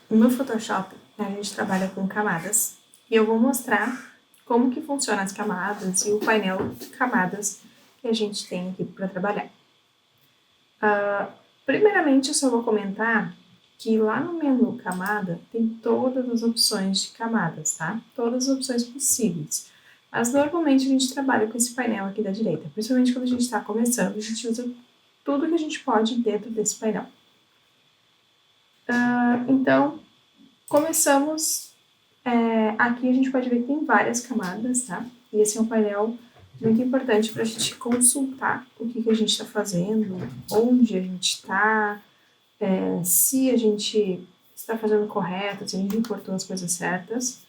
No Photoshop, a gente trabalha com camadas e eu vou mostrar como que funciona as camadas e o painel de camadas que a gente tem aqui para trabalhar. Primeiramente, eu só vou comentar que lá no menu camada tem todas as opções de camadas, tá? Todas as opções possíveis. Mas normalmente a gente trabalha com esse painel aqui da direita, principalmente quando a gente está começando, a gente usa tudo que a gente pode dentro desse painel. Então, começamos, aqui a gente pode ver que tem várias camadas, tá? E esse é um painel muito importante para a gente consultar o que a gente está fazendo, onde a gente está, se a gente está fazendo correto, se a gente importou as coisas certas.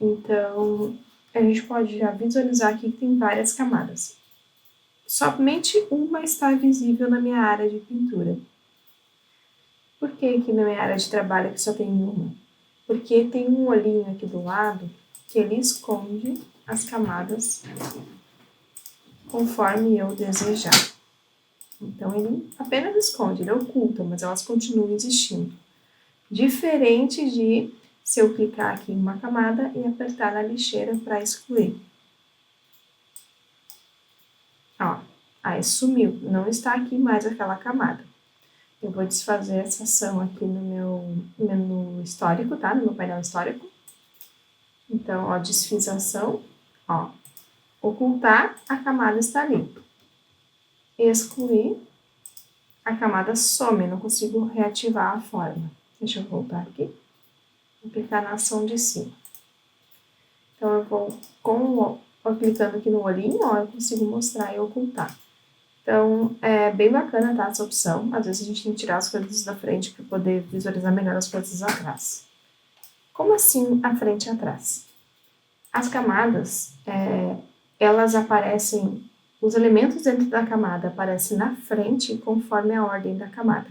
Então, a gente pode já visualizar aqui que tem várias camadas. Somente uma está visível na minha área de pintura. Por que aqui na minha área de trabalho que só tem uma? Porque tem um olhinho aqui do lado que ele esconde as camadas conforme eu desejar. Então, ele apenas esconde, ele oculta, mas elas continuam existindo. Diferente de se eu clicar aqui em uma camada e apertar na lixeira para excluir. Ó, aí sumiu, não está aqui mais aquela camada. Eu vou desfazer essa ação aqui no meu menu histórico, tá? No meu painel histórico. Então, ó, desfiz a ação, ó. Ocultar, a camada está ali. Excluir, a camada some, não consigo reativar a forma. Deixa eu voltar aqui. Vou clicar na ação de cima. Então, eu vou, clicando aqui no olhinho, ó, eu consigo mostrar e ocultar. Então, é bem bacana, tá, essa opção. Às vezes a gente tem que tirar as coisas da frente para poder visualizar melhor as coisas atrás. Como assim a frente e atrás? As camadas, elas aparecem, os elementos dentro da camada aparecem na frente conforme a ordem da camada.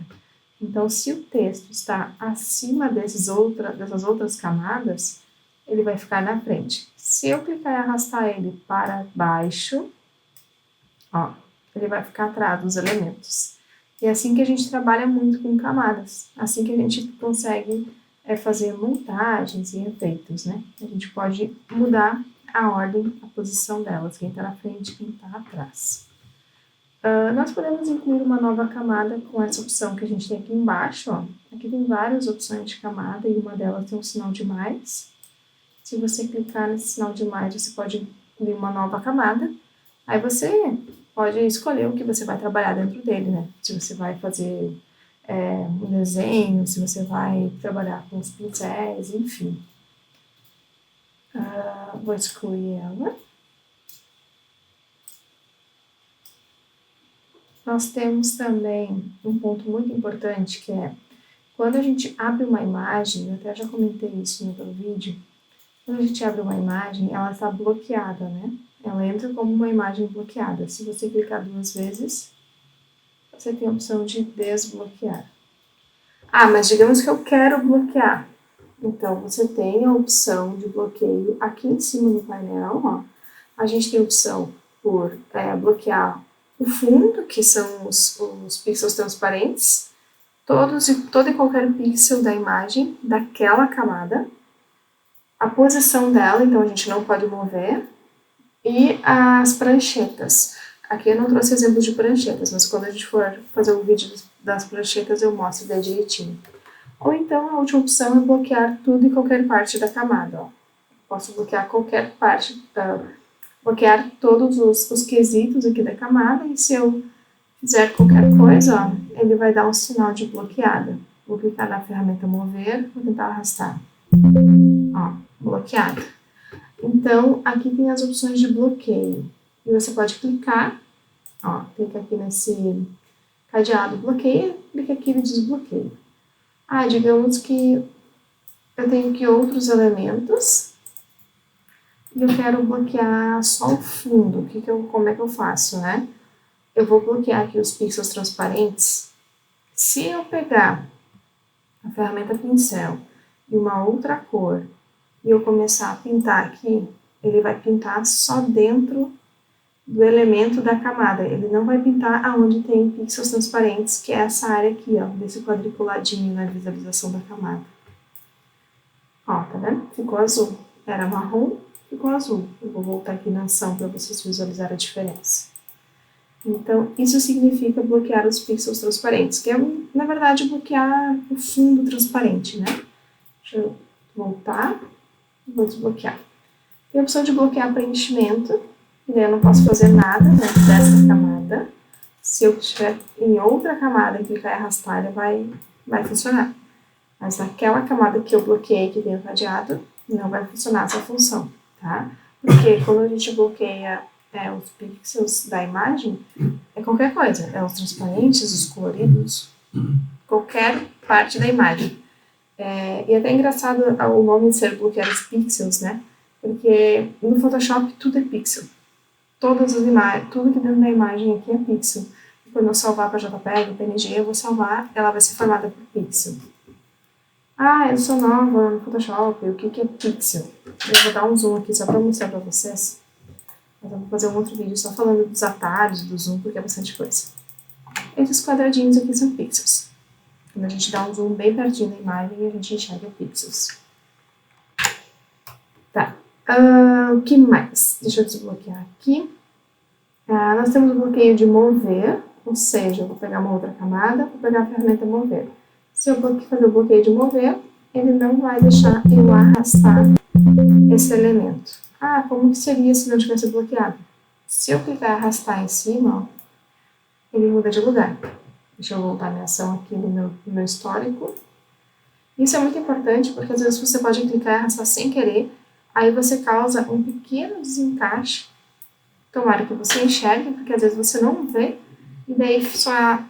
Então, se o texto está acima dessas outras camadas, ele vai ficar na frente. Se eu clicar e arrastar ele para baixo, ó, ele vai ficar atrás dos elementos. E é assim que a gente trabalha muito com camadas, assim que a gente consegue fazer montagens e efeitos, né? A gente pode mudar a ordem, a posição delas, quem está na frente, quem está atrás. Nós podemos incluir uma nova camada com essa opção que a gente tem aqui embaixo, ó. Aqui tem várias opções de camada e uma delas tem um sinal de mais. Se você clicar nesse sinal de mais, você pode incluir uma nova camada. Aí você pode escolher o que você vai trabalhar dentro dele, né? Se você vai fazer um desenho, se você vai trabalhar com os pincéis, enfim. Vou excluir ela. Nós temos também um ponto muito importante que é quando a gente abre uma imagem, eu até já comentei isso no outro vídeo, quando a gente abre uma imagem, ela está bloqueada, né? Ela entra como uma imagem bloqueada. Se você clicar 2 vezes, você tem a opção de desbloquear. Ah, mas digamos que eu quero bloquear. Então, você tem a opção de bloqueio aqui em cima no painel, ó. A gente tem a opção por bloquear o fundo, que são os pixels transparentes, todo e qualquer pixel da imagem daquela camada, a posição dela, então a gente não pode mover, e as pranchetas. Aqui eu não trouxe exemplos de pranchetas, mas quando a gente for fazer o vídeo das pranchetas eu mostro daí direitinho. Ou então a última opção é bloquear tudo e qualquer parte da camada. Ó. Posso bloquear qualquer parte, bloquear todos os quesitos aqui da camada, e se eu fizer qualquer coisa, ó, ele vai dar um sinal de bloqueada. Vou clicar na ferramenta mover, vou tentar arrastar. Ó, bloqueado. Então, aqui tem as opções de bloqueio. E você pode clicar, ó, clica aqui nesse cadeado bloqueia, clica aqui no desbloqueio. Ah, digamos que eu tenho aqui outros elementos e eu quero bloquear só o fundo. Como é que eu faço, né? Eu vou bloquear aqui os pixels transparentes. Se eu pegar a ferramenta pincel e uma outra cor e eu começar a pintar aqui, ele vai pintar só dentro do elemento da camada. Ele não vai pintar aonde tem pixels transparentes, que é essa área aqui, ó, desse quadriculadinho na visualização da camada. Ó, tá vendo? Ficou azul. Era marrom, ficou azul. Eu vou voltar aqui na ação para vocês visualizarem a diferença. Então, isso significa bloquear os pixels transparentes, que é, na verdade, bloquear o fundo transparente, né? Deixa eu voltar e vou desbloquear. Tem a opção de bloquear preenchimento, e daí eu não posso fazer nada dentro dessa camada. Se eu estiver em outra camada e clicar e arrastar, ele vai funcionar. Mas naquela camada que eu bloqueei, que tem o cadeado, não vai funcionar essa função, tá? Porque quando a gente bloqueia os pixels da imagem, é qualquer coisa. É os transparentes, os coloridos, qualquer parte da imagem. E é até engraçado o nome de ser bloquear os pixels, né? Porque no Photoshop tudo é pixel. Todas as imagens, tudo que dentro da imagem aqui é pixel. E quando eu salvar para JPEG, PNG, eu vou salvar, ela vai ser formada por pixel. Ah, eu sou nova no Photoshop, o que é pixel? Eu vou dar um zoom aqui só para mostrar para vocês. Mas eu vou fazer um outro vídeo só falando dos atalhos, do zoom, porque é bastante coisa. Esses quadradinhos aqui são pixels. Quando a gente dá um zoom bem pertinho da imagem, a gente enxerga pixels. Tá. O que mais? Deixa eu desbloquear aqui. Nós temos o bloqueio de mover, ou seja, eu vou pegar uma outra camada, vou pegar a ferramenta mover. Se eu fazer o bloqueio de mover, ele não vai deixar eu arrastar esse elemento. Como que seria se não tivesse bloqueado? Se eu clicar e arrastar em cima, ó, ele muda de lugar. Deixa eu voltar minha ação aqui no meu histórico. Isso é muito importante porque às vezes você pode clicar e arrastar sem querer, aí você causa um pequeno desencaixe. Tomara que você enxergue, porque às vezes você não vê, e daí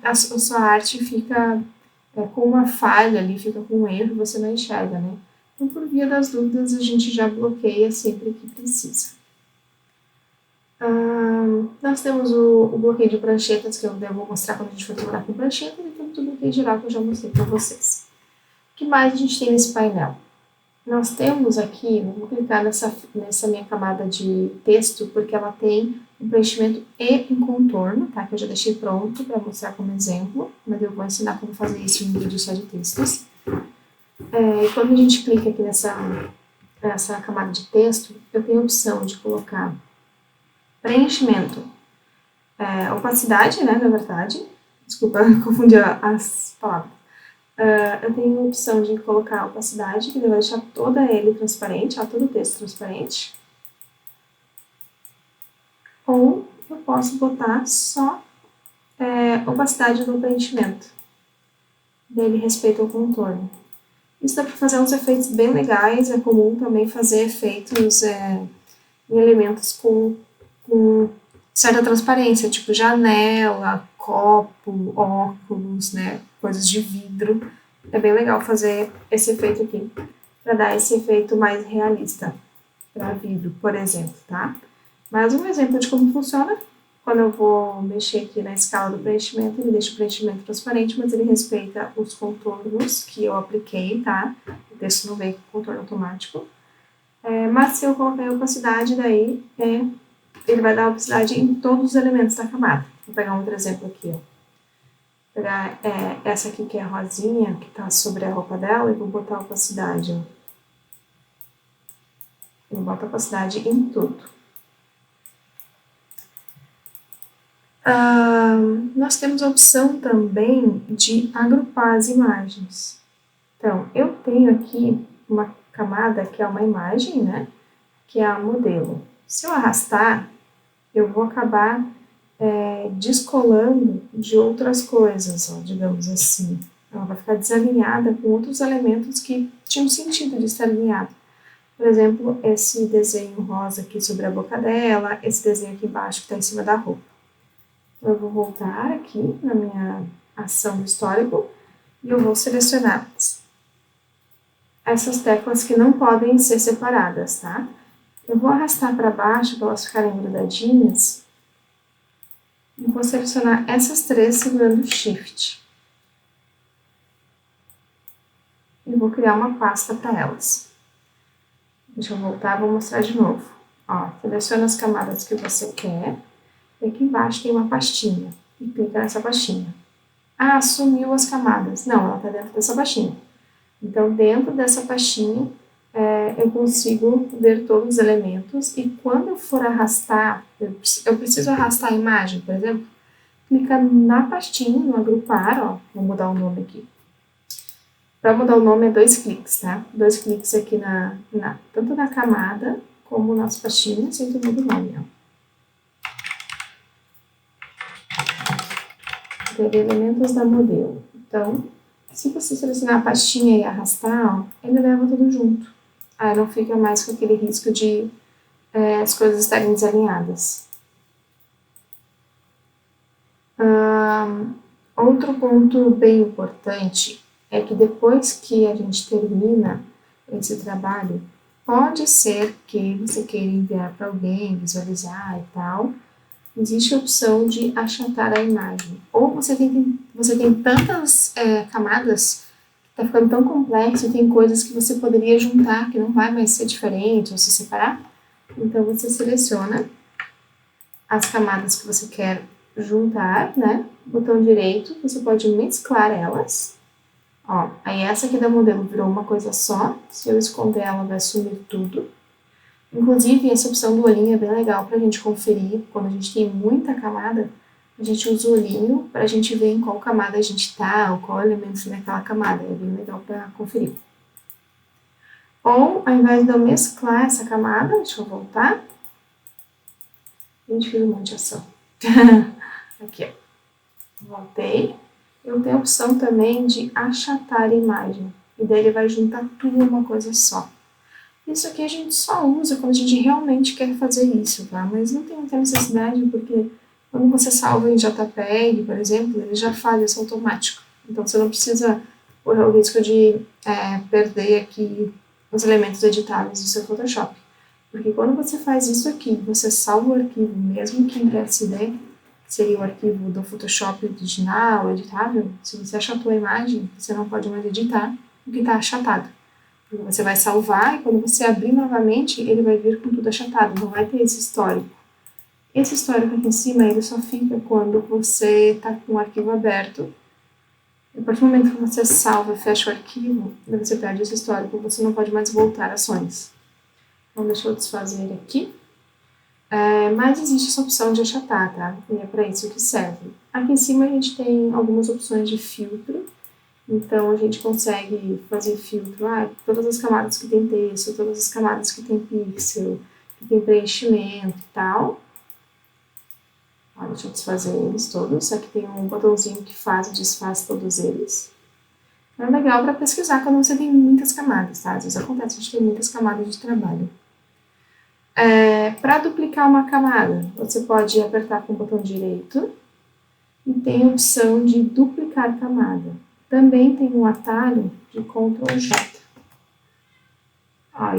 a sua arte fica com uma falha ali, fica com um erro e você não enxerga, né? Então, por via das dúvidas, a gente já bloqueia sempre que precisa. Nós temos o bloqueio de pranchetas, que eu vou mostrar quando a gente for trabalhar com prancheta, e temos o bloqueio geral que eu já mostrei para vocês. O que mais a gente tem nesse painel? Nós temos aqui, vou clicar nessa minha camada de texto, porque ela tem um preenchimento e um contorno, tá? Que eu já deixei pronto para mostrar como exemplo, mas eu vou ensinar como fazer isso em um vídeo só de textos. Quando a gente clica aqui nessa camada de texto, eu tenho a opção de colocar preenchimento, opacidade, né, na verdade. Desculpa, confundi as palavras. Eu tenho a opção de colocar opacidade, que vai deixar toda ele transparente, todo o texto transparente. Ou eu posso botar só opacidade do preenchimento. Dele respeito ao contorno. Isso dá para fazer uns efeitos bem legais, é comum também fazer efeitos em elementos com certa transparência, tipo janela, copo, óculos, né, coisas de vidro. É bem legal fazer esse efeito aqui, para dar esse efeito mais realista para vidro, por exemplo, tá? Mas um exemplo de como funciona, quando eu vou mexer aqui na escala do preenchimento, ele deixa o preenchimento transparente, mas ele respeita os contornos que eu apliquei, tá? O texto não vem com contorno automático. Mas se eu colocar em opacidade, daí ele vai dar opacidade em todos os elementos da camada. Vou pegar um outro exemplo aqui, ó. Vou pegar essa aqui que é rosinha, que tá sobre a roupa dela, e vou botar a opacidade, ó. Eu boto a opacidade em tudo. Nós temos a opção também de agrupar as imagens. Então, eu tenho aqui uma camada que é uma imagem, né? Que é a modelo. Se eu arrastar, eu vou acabar descolando de outras coisas, ó, digamos assim. Ela vai ficar desalinhada com outros elementos que tinham sentido de estar alinhado. Por exemplo, esse desenho rosa aqui sobre a boca dela, esse desenho aqui embaixo que está em cima da roupa. Eu vou voltar aqui na minha ação do histórico e eu vou selecionar essas teclas que não podem ser separadas, tá? Eu vou arrastar para baixo para elas ficarem grudadinhas e vou selecionar essas três segurando o Shift. E vou criar uma pasta para elas. Deixa eu voltar, vou mostrar de novo. Ó, seleciona as camadas que você quer. E aqui embaixo tem uma pastinha. E clica nessa pastinha. Ah, sumiu as camadas. Não, ela está dentro dessa pastinha. Então, dentro dessa pastinha, eu consigo ver todos os elementos. E quando eu for arrastar, eu preciso arrastar a imagem, por exemplo, clica na pastinha, no agrupar, ó. Vou mudar o nome aqui. Para mudar o nome é 2 cliques, tá? 2 cliques aqui tanto na camada como nas pastinhas, e tu muda o nome, ó. Ter elementos da modelo. Então, se você selecionar a pastinha e arrastar, ó, ele leva tudo junto. Aí não fica mais com aquele risco de as coisas estarem desalinhadas. Outro ponto bem importante é que depois que a gente termina esse trabalho, pode ser que você queira enviar para alguém, visualizar e tal, existe a opção de achatar a imagem. Ou você tem tantas camadas que está ficando tão complexo, tem coisas que você poderia juntar que não vai mais ser diferente ou se separar. Então você seleciona as camadas que você quer juntar, né? Botão direito, você pode mesclar elas. Ó, aí essa aqui da modelo virou uma coisa só. Se eu esconder ela, vai sumir tudo. Inclusive, essa opção do olhinho é bem legal pra gente conferir. Quando a gente tem muita camada, a gente usa o olhinho pra gente ver em qual camada a gente tá, ou qual elemento naquela camada. É bem legal pra conferir. Ou, ao invés de eu mesclar essa camada, deixa eu voltar. A gente fez um monte de ação. Aqui, ó. Voltei. Eu tenho a opção também de achatar a imagem. E daí ele vai juntar tudo em uma coisa só. Isso aqui a gente só usa quando a gente realmente quer fazer isso, tá? Mas não tem muita necessidade, porque quando você salva em JPEG, por exemplo, ele já faz isso automático. Então você não precisa correr o risco de perder aqui os elementos editáveis do seu Photoshop. Porque quando você faz isso aqui, você salva o arquivo, mesmo que em PSD, que seria o arquivo do Photoshop original, editável, se você achatou a imagem, você não pode mais editar o que está achatado. Porque você vai salvar e quando você abrir novamente, ele vai vir com tudo achatado, não vai ter esse histórico. Esse histórico aqui em cima, ele só fica quando você está com o arquivo aberto. A partir do momento que você salva e fecha o arquivo, você perde esse histórico, você não pode mais voltar ações. Então, deixa eu desfazer aqui. Mas existe essa opção de achatar, tá? E é para isso que serve. Aqui em cima a gente tem algumas opções de filtro. Então, a gente consegue fazer filtro, todas as camadas que tem texto, todas as camadas que tem pixel, que tem preenchimento e tal. Deixa eu desfazer eles todos. Aqui tem um botãozinho que faz e desfaz todos eles. É legal para pesquisar quando você tem muitas camadas, tá? Às vezes acontece, a gente tem muitas camadas de trabalho. Para duplicar uma camada, você pode apertar com o botão direito e tem a opção de duplicar camada. Também tem um atalho de Ctrl J.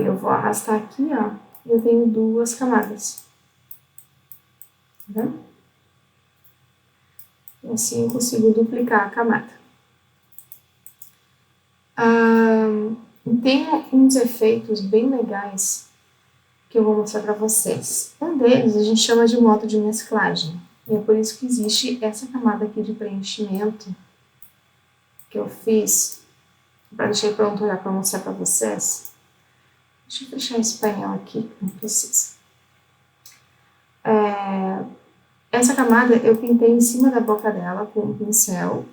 Eu vou arrastar aqui, ó, e eu tenho 2 camadas. Tá vendo? E assim eu consigo duplicar a camada. Tem uns efeitos bem legais que eu vou mostrar para vocês. Um deles a gente chama de modo de mesclagem. E é por isso que existe essa camada aqui de preenchimento que eu fiz. Para deixar pronto já para mostrar para vocês. Deixa eu fechar esse painel aqui, não precisa. Essa camada eu pintei em cima da boca dela com um pincel,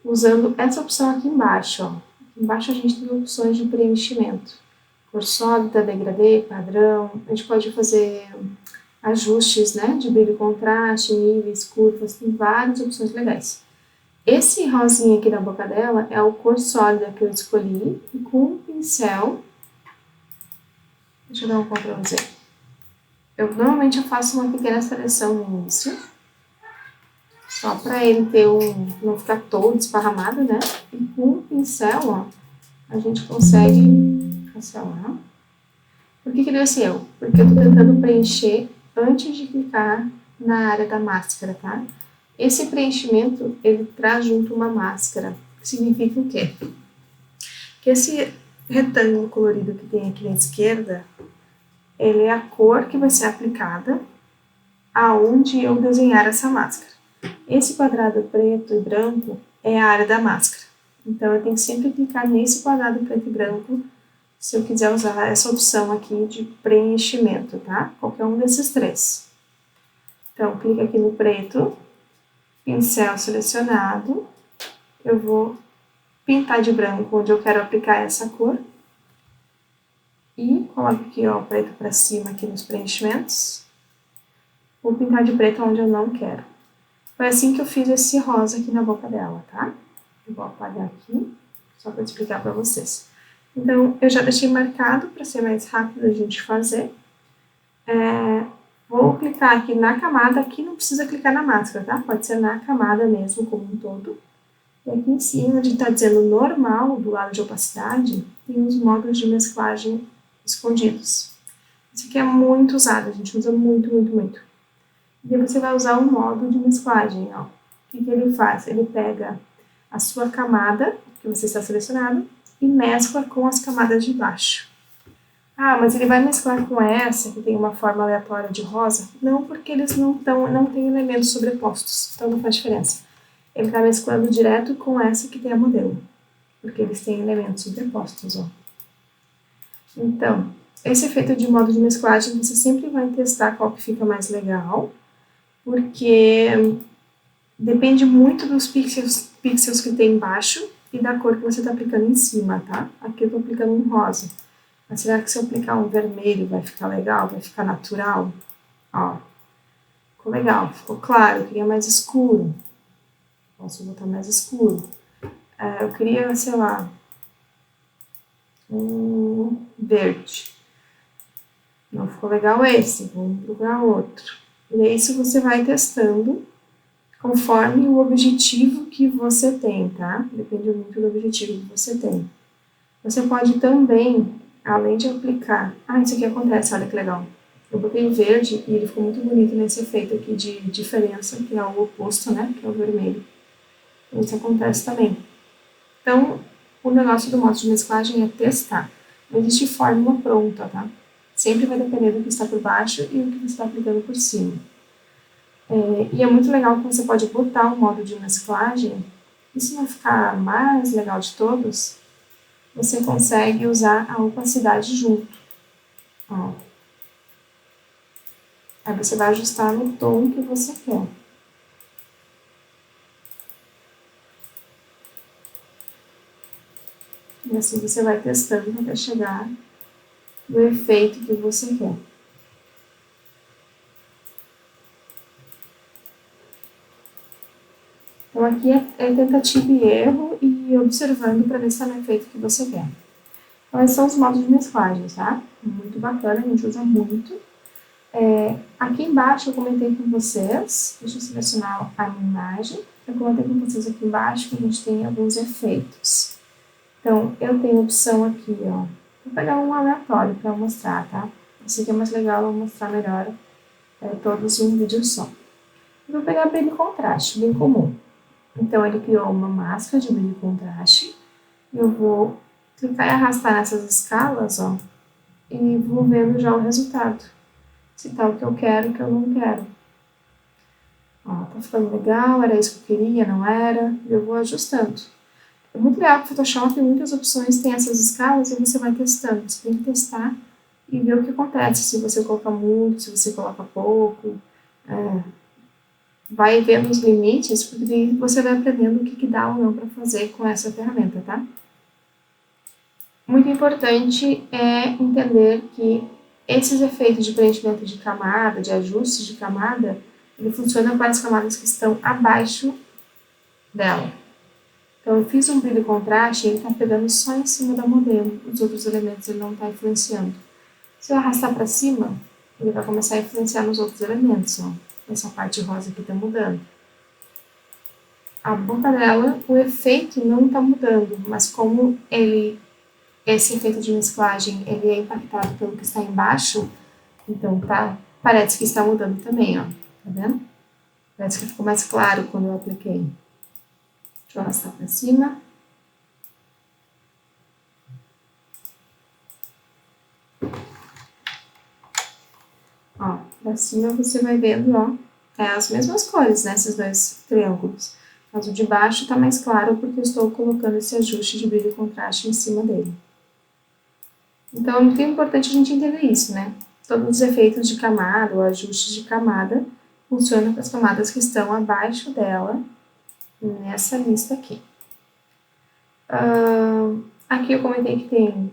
usando essa opção aqui embaixo, ó. Embaixo a gente tem opções de preenchimento. Cor sólida, degradê, padrão. A gente pode fazer ajustes, né, de brilho e contraste, níveis, curvas, tem várias opções legais. Esse rosinha aqui da boca dela é o cor sólida que eu escolhi, e com um pincel, deixa eu dar um Ctrl Z. Normalmente eu faço uma pequena seleção no início, só para ele ter não ficar todo esparramado, né? E com o pincel, ó, a gente consegue cancelar. Por que deu esse erro? Porque eu tô tentando preencher antes de clicar na área da máscara, tá? Esse preenchimento, ele traz junto uma máscara. Que significa o quê? Que esse retângulo colorido que tem aqui na esquerda, ele é a cor que vai ser aplicada aonde eu desenhar essa máscara. Esse quadrado preto e branco é a área da máscara. Então, eu tenho que sempre clicar nesse quadrado preto e branco se eu quiser usar essa opção aqui de preenchimento, tá? Qualquer um desses três. Então, clica aqui no preto, pincel selecionado, eu vou pintar de branco onde eu quero aplicar essa cor. E coloco aqui, ó, o preto para cima aqui nos preenchimentos. Vou pintar de preto onde eu não quero. Foi assim que eu fiz esse rosa aqui na boca dela, tá? Eu vou apagar aqui, só para explicar para vocês. Então, eu já deixei marcado para ser mais rápido a gente fazer. Vou clicar aqui na camada, aqui não precisa clicar na máscara, tá? Pode ser na camada mesmo, como um todo. E aqui em cima, onde está dizendo normal, do lado de opacidade, tem os modos de mesclagem escondidos. Isso aqui é muito usado, a gente usa muito, muito, muito. E aí você vai usar o modo de mesclagem, ó. O que ele faz? Ele pega a sua camada, que você está selecionado, e mescla com as camadas de baixo. Ah, mas ele vai mesclar com essa, que tem uma forma aleatória de rosa? Não, porque eles não têm elementos sobrepostos, então não faz diferença. Ele está mesclando direto com essa que tem a modelo, porque eles têm elementos sobrepostos, ó. Então, esse efeito de modo de mesclagem, você sempre vai testar qual que fica mais legal, porque depende muito dos pixels que tem embaixo e da cor que você está aplicando em cima, tá? Aqui eu estou aplicando um rosa. Mas será que se eu aplicar um vermelho vai ficar legal? Vai ficar natural? Ó, ficou legal, ficou claro, eu queria mais escuro. Posso botar mais escuro. Eu queria, sei lá, um verde. Não ficou legal esse, vamos procurar outro. E é isso você vai testando conforme o objetivo que você tem, tá? Depende muito do objetivo que você tem. Você pode também, além de aplicar... Ah, isso aqui acontece, olha que legal. Eu botei o verde e ele ficou muito bonito nesse efeito aqui de diferença, que é o oposto, né? Que é o vermelho. Isso acontece também. Então, o negócio do modo de mesclagem é testar. Não existe fórmula pronta, tá? Sempre vai depender do que está por baixo e do que você está aplicando por cima. E é muito legal que você pode botar o modo de mesclagem, e se não ficar mais legal de todos, você consegue usar a opacidade junto. Ó. Aí você vai ajustar no tom que você quer. E assim você vai testando até chegar no efeito que você quer. Então aqui é tentativa e erro e observando para ver se está no efeito que você quer. Então esses são os modos de mesclagem, tá? Muito bacana, a gente usa muito. Aqui embaixo eu comentei com vocês, deixa eu selecionar a minha imagem, eu comentei com vocês aqui embaixo que a gente tem alguns efeitos. Então, eu tenho a opção aqui, ó, vou pegar um aleatório para mostrar, tá? Esse aqui é mais legal, eu vou mostrar melhor todos em um vídeo só. Eu vou pegar brilho e contraste, bem comum. Então, ele criou uma máscara de brilho e contraste, eu vou clicar e arrastar nessas escalas, ó, e vou vendo já o resultado. Se tá o que eu quero, o que eu não quero. Ó, tá ficando legal, era isso que eu queria, não era, eu vou ajustando. É muito legal que o Photoshop tem muitas opções, tem essas escalas e você vai testando. Você tem que testar e ver o que acontece, se você coloca muito, se você coloca pouco. Vai vendo os limites, porque você vai aprendendo o que dá ou não para fazer com essa ferramenta, tá? Muito importante é entender que esses efeitos de preenchimento de camada, de ajustes de camada, ele funciona para as camadas que estão abaixo dela. Então, eu fiz um brilho e contraste e ele está pegando só em cima da modelo. Os outros elementos ele não está influenciando. Se eu arrastar para cima, ele vai começar a influenciar nos outros elementos, ó. Essa parte rosa aqui está mudando. A boca dela, o efeito não está mudando, mas como esse efeito de mesclagem ele é impactado pelo que está embaixo, então parece que está mudando também, ó. Tá vendo? Parece que ficou mais claro quando eu apliquei. Deixa eu arrastar para cima. para cima, você vai vendo, ó, as mesmas cores, né, esses dois triângulos. Mas o de baixo tá mais claro porque eu estou colocando esse ajuste de brilho e contraste em cima dele. Então, é muito importante a gente entender isso, né? Todos os efeitos de camada ou ajustes de camada funcionam para as camadas que estão abaixo dela, nessa lista aqui. Aqui eu comentei que tem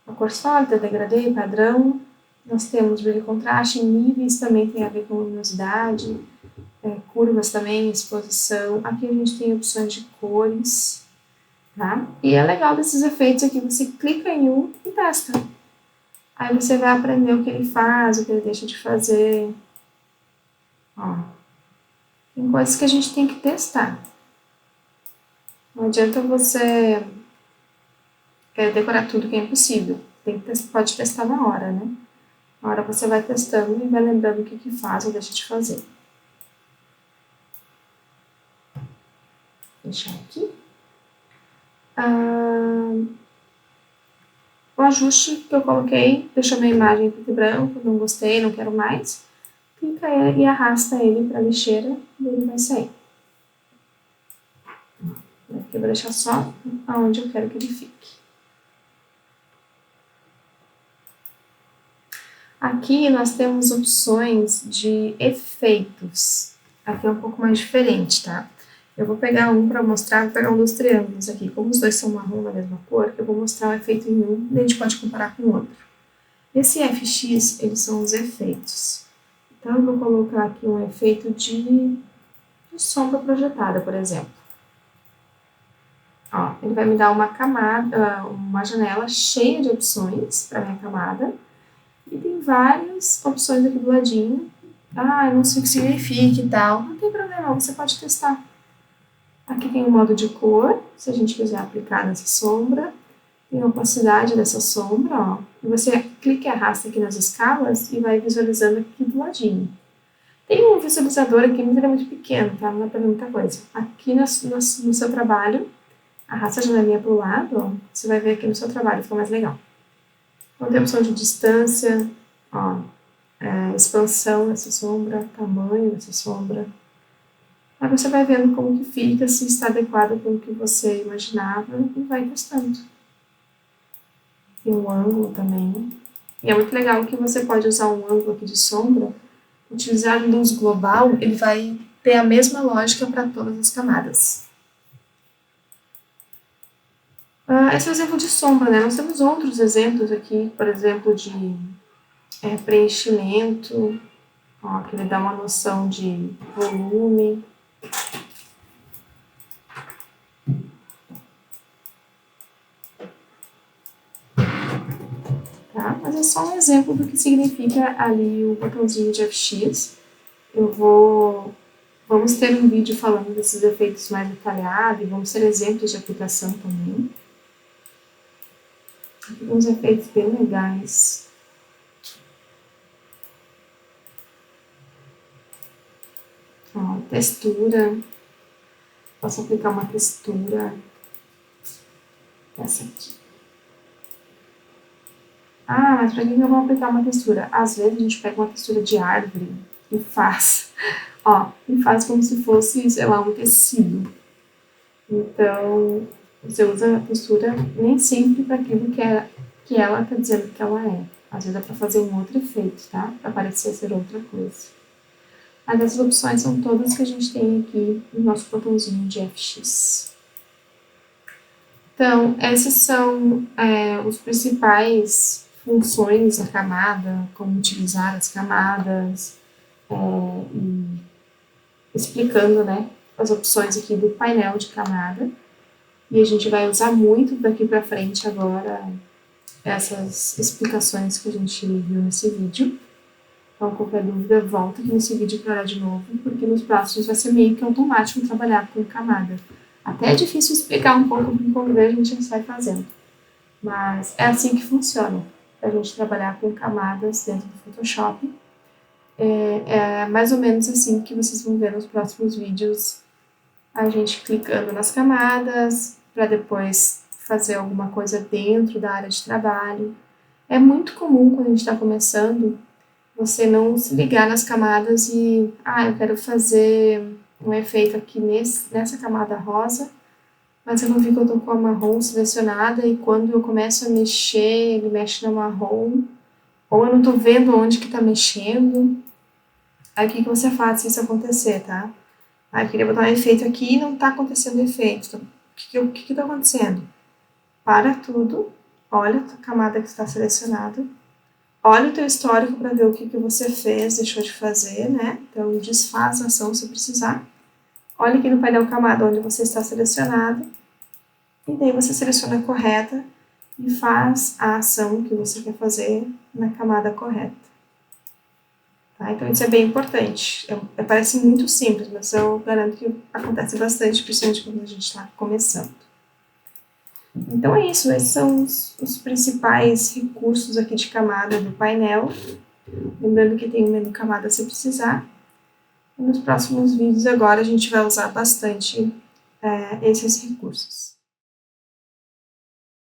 a cor sólida, degradê, padrão. Nós temos brilho e contraste, níveis também tem a ver com luminosidade, curvas também, exposição. Aqui a gente tem opções de cores, tá? E é legal desses efeitos aqui, você clica em um e testa. Aí você vai aprender o que ele faz, o que ele deixa de fazer. Ó, tem coisas que a gente tem que testar. Não adianta você decorar tudo que é impossível. Pode testar na hora, né? Na hora você vai testando e vai lembrando o que faz ou deixa de fazer. Vou deixar aqui. O ajuste que eu coloquei, deixou minha imagem em preto e branco, não gostei, não quero mais. Clica ele e arrasta ele para a lixeira e ele vai sair. Aqui eu vou deixar só aonde eu quero que ele fique. Aqui nós temos opções de efeitos. Aqui é um pouco mais diferente, tá? Eu vou pegar um para mostrar, vou pegar um dos triângulos aqui. Como os dois são marrom da mesma cor, eu vou mostrar o efeito em um e a gente pode comparar com o outro. Esse FX, eles são os efeitos. Então, eu vou colocar aqui um efeito de sombra projetada, por exemplo. Ó, ele vai me dar uma camada, uma janela cheia de opções para minha camada. E tem várias opções aqui do ladinho. Eu não sei o que significa e tal. Não tem problema, você pode testar. Aqui tem o modo de cor, se a gente quiser aplicar nessa sombra. Tem a opacidade dessa sombra, ó. E você clica e arrasta aqui nas escalas e vai visualizando aqui do ladinho. Tem um visualizador aqui, mas ele é muito pequeno, tá? Não dá pra ver muita coisa. Aqui no seu trabalho, arrasta a janelinha pro lado, ó. Você vai ver aqui no seu trabalho, fica mais legal. Então tem a opção de distância, ó. Expansão dessa sombra, tamanho dessa sombra. Aí você vai vendo como que fica, se está adequado com o que você imaginava e vai testando. Tem um ângulo também. E é muito legal que você pode usar um ângulo aqui de sombra, utilizar luz global, ele vai ter a mesma lógica para todas as camadas. Esse é o exemplo de sombra, né? Nós temos outros exemplos aqui, por exemplo, de preenchimento, ó, que ele dá uma noção de volume. Tá? Mas é só um exemplo do que significa ali o botãozinho de FX. Vamos ter um vídeo falando desses efeitos mais detalhado e vamos ter exemplos de aplicação também. Aqui tem uns efeitos bem legais. Ó, textura. Posso aplicar uma textura. Essa aqui. Mas para que eu vou aplicar uma textura? Às vezes a gente pega uma textura de árvore e faz, e faz como se fosse, sei lá, um tecido. Então, você usa a textura nem sempre para aquilo que ela está dizendo que ela é. Às vezes é para fazer um outro efeito, tá? Para parecer ser outra coisa. Mas essas opções são todas que a gente tem aqui no nosso botãozinho de FX. Então, essas são os principais funções da camada, como utilizar as camadas, e explicando, né, as opções aqui do painel de camada. E a gente vai usar muito daqui para frente agora essas explicações que a gente viu nesse vídeo. Então, qualquer dúvida, volta aqui nesse vídeo para olhar de novo, porque nos próximos vai ser meio que automático trabalhar com camada. Até é difícil explicar um pouco, porque quando vê a gente já sai fazendo. Mas é assim que funciona, a gente trabalhar com camadas dentro do Photoshop. É mais ou menos assim que vocês vão ver nos próximos vídeos, a gente clicando nas camadas, para depois fazer alguma coisa dentro da área de trabalho. É muito comum quando a gente está começando, Você não se ligar nas camadas e, eu quero fazer um efeito aqui nessa camada rosa, mas eu não vi que eu tô com a marrom selecionada e quando eu começo a mexer, ele mexe na marrom, ou eu não tô vendo onde que tá mexendo. Aí o que você faz se isso acontecer, tá? Eu queria botar um efeito aqui e não tá acontecendo efeito. Então, o que tá acontecendo? Para tudo, olha a camada que está selecionada, olha o teu histórico para ver o que você fez, deixou de fazer, né? Então, desfaz a ação se precisar. Olha aqui no painel camada onde você está selecionado, e daí você seleciona a correta e faz a ação que você quer fazer na camada correta. Tá? Então, isso é bem importante. Parece muito simples, mas eu garanto que acontece bastante, principalmente quando a gente está começando. Então é isso, esses são os principais recursos aqui de camada do painel. Lembrando que tem o menu camada se precisar. E nos próximos vídeos agora a gente vai usar bastante esses recursos.